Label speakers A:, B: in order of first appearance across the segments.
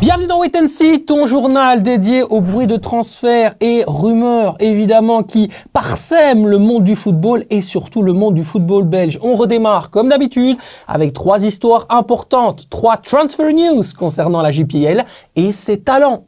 A: Bienvenue dans Wait and See, ton journal dédié au bruit de transferts et rumeurs évidemment qui parsèment le monde du football et surtout le monde du football belge. On redémarre comme d'habitude avec 3 histoires importantes, 3 transfer news concernant la JPL et ses talents.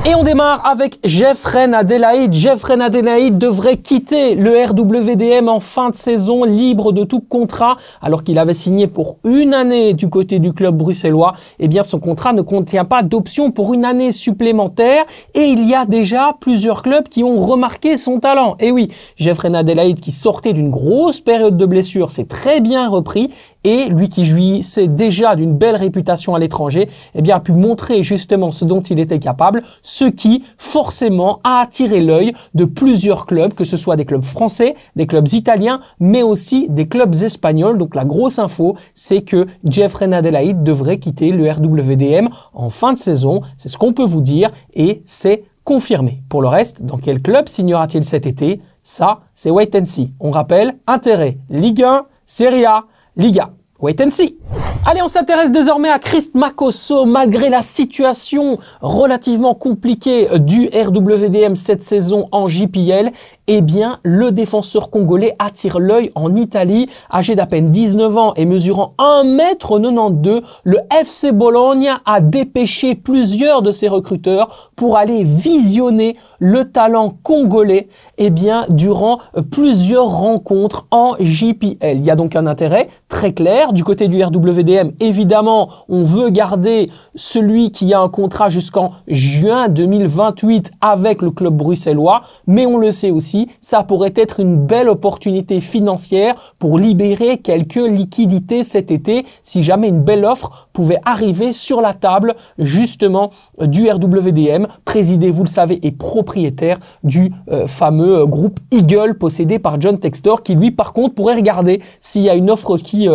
A: Et on démarre avec Jeffrey Adelaide. Jeffrey Adelaide devrait quitter le RWDM en fin de saison, libre de tout contrat, alors qu'il avait signé pour 1 année du côté du club bruxellois. Eh bien, son contrat ne contient pas d'option pour 1 année supplémentaire et il y a déjà plusieurs clubs qui ont remarqué son talent. Et oui, Jeffrey Adelaide qui sortait d'une grosse période de blessure s'est très bien repris. Et lui qui jouissait déjà d'une belle réputation à l'étranger, eh bien, a pu montrer justement ce dont il était capable, ce qui forcément a attiré l'œil de plusieurs clubs, que ce soit des clubs français, des clubs italiens, mais aussi des clubs espagnols. Donc la grosse info, c'est que Jeffrey Adelaide devrait quitter le RWDM en fin de saison. C'est ce qu'on peut vous dire et c'est confirmé. Pour le reste, dans quel club signera-t-il cet été? Ça, c'est Wait and See. On rappelle, intérêt, Ligue 1, Serie A, Liga. Wait and See. Allez, on s'intéresse désormais à Christ Makosso. Malgré la situation relativement compliquée du RWDM cette saison en JPL, eh bien, le défenseur congolais attire l'œil en Italie. Âgé d'à peine 19 ans et mesurant 1,92 m, le FC Bologne a dépêché plusieurs de ses recruteurs pour aller visionner le talent congolais, eh bien, durant plusieurs rencontres en JPL. Il y a donc un intérêt très clair du côté du RWDM. Évidemment, on veut garder celui qui a un contrat jusqu'en juin 2028 avec le club bruxellois, mais on le sait aussi, ça pourrait être une belle opportunité financière pour libérer quelques liquidités cet été si jamais une belle offre pouvait arriver sur la table justement du RWDM, présidé, vous le savez, et propriétaire du fameux groupe Eagle possédé par John Textor, qui lui par contre pourrait regarder s'il y a une offre qui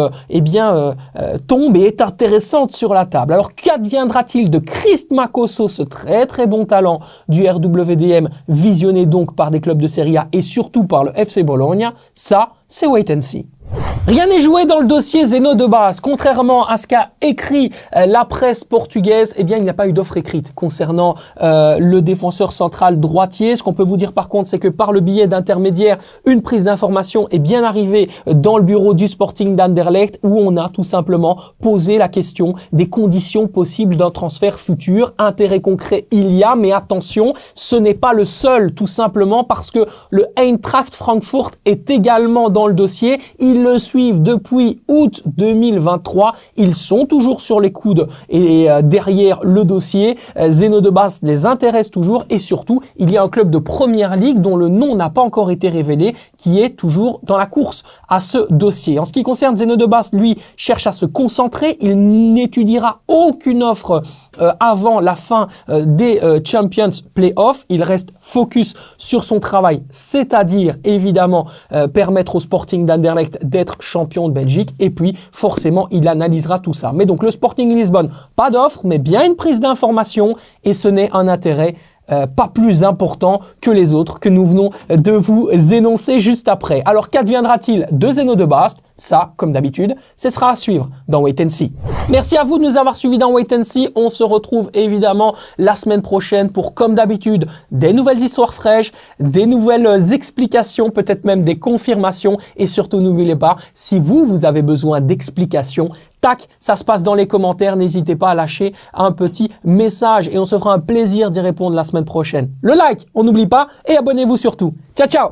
A: tombe et est intéressante sur la table. Alors qu'adviendra-t-il de Christ Makosso, ce très bon talent du RWDM, visionné donc par des clubs de Serie A et surtout par le FC Bologne? Ça, c'est Wait and See. Rien n'est joué dans le dossier Zeno de Bas. Contrairement à ce qu'a écrit la presse portugaise, eh bien, il n'y a pas eu d'offre écrite concernant le défenseur central droitier. Ce qu'on peut vous dire par contre, c'est que par le biais d'intermédiaires, une prise d'information est bien arrivée dans le bureau du Sporting d'Anderlecht où on a tout simplement posé la question des conditions possibles d'un transfert futur. Intérêt concret, il y a, mais attention, ce n'est pas le seul, tout simplement parce que le Eintracht Francfort est également dans le dossier. Ils le suivent depuis août 2023. Ils sont toujours sur les coudes et derrière le dossier. Zeno de Bas les intéresse toujours et surtout, il y a un club de première ligue dont le nom n'a pas encore été révélé qui est toujours dans la course à ce dossier. En ce qui concerne Zeno de Bas, lui cherche à se concentrer. Il n'étudiera aucune offre avant la fin des Champions Playoffs. Il reste focus sur son travail, c'est-à-dire évidemment permettre au Sporting d'Anderlecht d'être champion de Belgique et puis forcément il analysera tout ça. Mais donc le Sporting Lisbonne, pas d'offre mais bien une prise d'information et ce n'est un intérêt pas plus important que les autres que nous venons de vous énoncer juste après. Alors qu'adviendra-t-il de Zeno de Bas? Ça, comme d'habitude, ce sera à suivre dans Wait and See. Merci à vous de nous avoir suivis dans Wait and See. On se retrouve évidemment la semaine prochaine pour, comme d'habitude, des nouvelles histoires fraîches, des nouvelles explications, peut-être même des confirmations. Et surtout, n'oubliez pas, si vous avez besoin d'explications, tac, ça se passe dans les commentaires. N'hésitez pas à lâcher un petit message et on se fera un plaisir d'y répondre la semaine prochaine. Le like, on n'oublie pas et abonnez-vous surtout. Ciao, ciao!